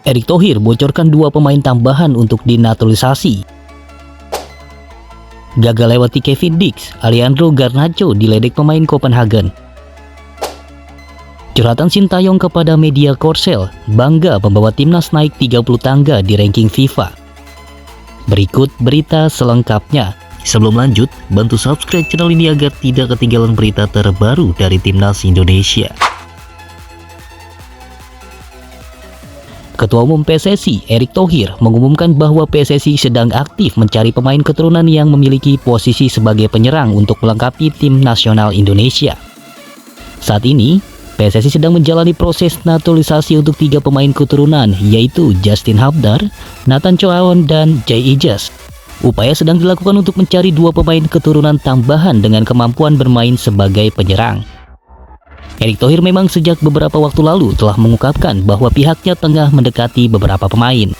Erick Thohir bocorkan 2 pemain tambahan untuk dinaturalisasi. Gagal lewati Kevin Dix, Alejandro Garnacho diledek pemain Copenhagen. Curhatan Sintayong kepada media Korsel, bangga membawa timnas naik 30 tangga di ranking FIFA. Berikut berita selengkapnya. Sebelum lanjut, bantu subscribe channel ini agar tidak ketinggalan berita terbaru dari timnas Indonesia. Ketua Umum PSSI, Erick Thohir, mengumumkan bahwa PSSI sedang aktif mencari pemain keturunan yang memiliki posisi sebagai penyerang untuk melengkapi tim nasional Indonesia. Saat ini, PSSI sedang menjalani proses naturalisasi untuk 3 pemain keturunan, yaitu Justin Hubner, Nathan Choaon, dan Jay Ijaz. Upaya sedang dilakukan untuk mencari 2 pemain keturunan tambahan dengan kemampuan bermain sebagai penyerang. Erick Thohir memang sejak beberapa waktu lalu telah mengungkapkan bahwa pihaknya tengah mendekati beberapa pemain.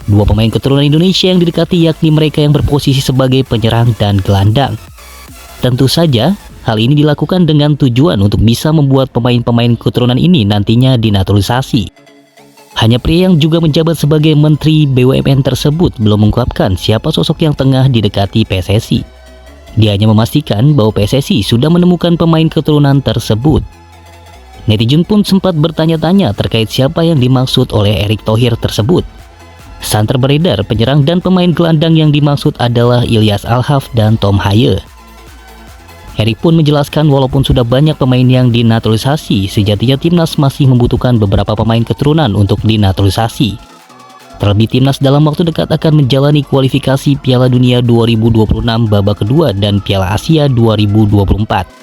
2 pemain keturunan Indonesia yang didekati yakni mereka yang berposisi sebagai penyerang dan gelandang. Tentu saja, hal ini dilakukan dengan tujuan untuk bisa membuat pemain-pemain keturunan ini nantinya dinaturalisasi. Hanya pria yang juga menjabat sebagai Menteri BUMN tersebut belum mengungkapkan siapa sosok yang tengah didekati PSSI. Dia hanya memastikan bahwa PSSI sudah menemukan pemain keturunan tersebut. Netizen pun sempat bertanya-tanya terkait siapa yang dimaksud oleh Erick Thohir tersebut. Santer beredar penyerang dan pemain gelandang yang dimaksud adalah Ilyas Alhaf dan Tom Haye. Erick pun menjelaskan walaupun sudah banyak pemain yang dinaturalisasi, sejatinya timnas masih membutuhkan beberapa pemain keturunan untuk dinaturalisasi. Terlebih timnas dalam waktu dekat akan menjalani kualifikasi Piala Dunia 2026 babak kedua dan Piala Asia 2024.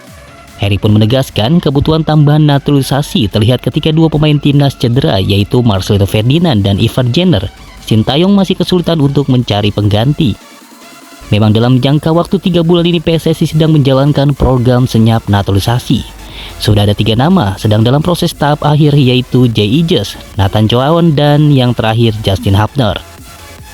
Erick pun menegaskan kebutuhan tambahan naturalisasi terlihat ketika 2 pemain timnas cedera, yaitu Marcelino Ferdinand dan Ivar Jenner. Sintayong masih kesulitan untuk mencari pengganti. Memang dalam jangka waktu 3 bulan ini PSSI sedang menjalankan program senyap naturalisasi. Sudah ada 3 nama sedang dalam proses tahap akhir, yaitu Jay Ijaz, Nathan Choaon, dan yang terakhir Justin Hubner.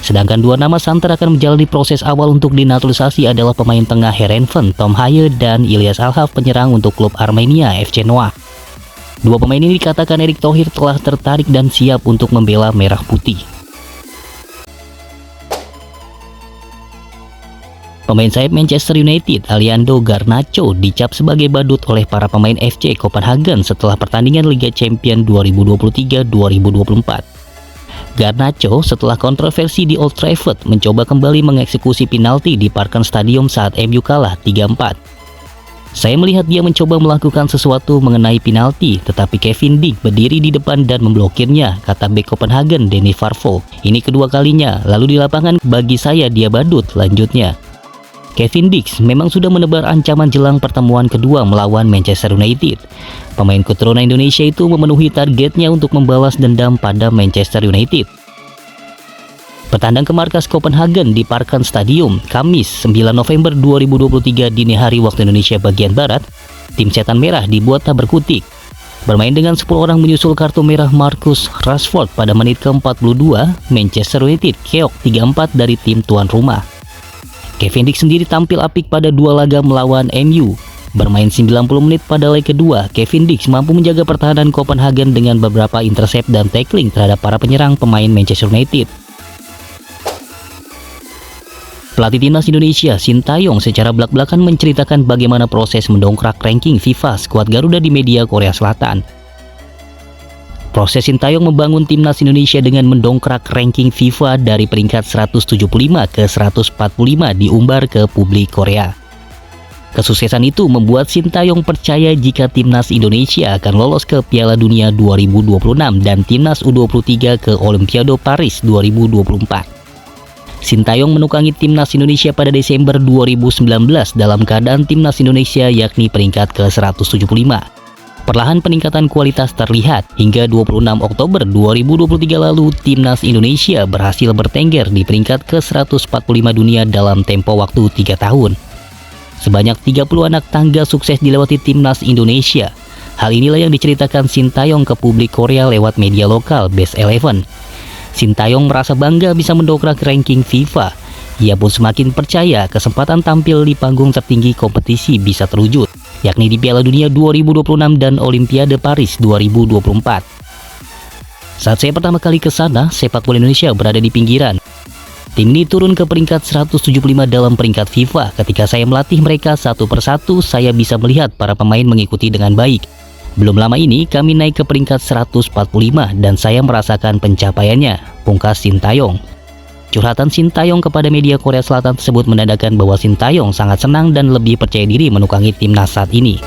Sedangkan 2 nama santer akan menjalani proses awal untuk dinaturalisasi adalah pemain tengah Heerenveen, Tom Haye, dan Ilyas Alhaf penyerang untuk klub Armenia FC Noah. 2 pemain ini dikatakan Erick Thohir telah tertarik dan siap untuk membela merah putih. Pemain sayap Manchester United, Alejandro Garnacho, dicap sebagai badut oleh para pemain FC Copenhagen setelah pertandingan Liga Champions 2023-2024. Garnacho setelah kontroversi di Old Trafford mencoba kembali mengeksekusi penalti di Parken Stadium saat MU kalah 3-4. Saya melihat dia mencoba melakukan sesuatu mengenai penalti, tetapi Kevin Dix berdiri di depan dan memblokirnya, kata bek Copenhagen Denny Farfo. Ini kedua kalinya, lalu di lapangan bagi saya dia badut, lanjutnya. Kevin Dix memang sudah menebar ancaman jelang pertemuan kedua melawan Manchester United. Pemain keturunan Indonesia itu memenuhi targetnya untuk membalas dendam pada Manchester United. Bertandang ke markas Copenhagen di Parken Stadium, Kamis 9 November 2023 dini hari waktu Indonesia bagian Barat, tim Setan Merah dibuat tak berkutik. Bermain dengan 10 orang menyusul kartu merah Marcus Rashford pada menit ke-42, Manchester United keok 3-4 dari tim tuan rumah. Kevin Dix sendiri tampil apik pada 2 laga melawan MU. Bermain 90 menit pada leg kedua, Kevin Dix mampu menjaga pertahanan Copenhagen dengan beberapa intercept dan tackling terhadap para penyerang pemain Manchester United. Pelatih timnas Indonesia, Sintayong, secara belak-belakan menceritakan bagaimana proses mendongkrak ranking FIFA skuad Garuda di media Korea Selatan. Proses Sintayong membangun timnas Indonesia dengan mendongkrak ranking FIFA dari peringkat 175 ke 145 diumbar ke publik Korea. Kesuksesan itu membuat Sintayong percaya jika timnas Indonesia akan lolos ke Piala Dunia 2026 dan timnas U23 ke Olimpiade Paris 2024. Sintayong menukangi timnas Indonesia pada Desember 2019 dalam keadaan timnas Indonesia yakni peringkat ke 175. Perlahan peningkatan kualitas terlihat. Hingga 26 Oktober 2023 lalu, timnas Indonesia berhasil bertengger di peringkat ke-145 dunia dalam tempo waktu 3 tahun. Sebanyak 30 anak tangga sukses dilewati timnas Indonesia. Hal inilah yang diceritakan Sintayong ke publik Korea lewat media lokal Best Eleven. Sintayong merasa bangga bisa mendongkrak ranking FIFA. Ia pun semakin percaya kesempatan tampil di panggung tertinggi kompetisi bisa terwujud, yakni di Piala Dunia 2026 dan Olimpiade Paris 2024. Saat saya pertama kali ke sana, sepak bola Indonesia berada di pinggiran. Tim ini turun ke peringkat 175 dalam peringkat FIFA. Ketika saya melatih mereka satu persatu, saya bisa melihat para pemain mengikuti dengan baik. Belum lama ini, kami naik ke peringkat 145 dan saya merasakan pencapaiannya, pungkas Sintayong. Curhatan Sintayong kepada media Korea Selatan tersebut menandakan bahwa Sintayong sangat senang dan lebih percaya diri menukangi timnas saat ini.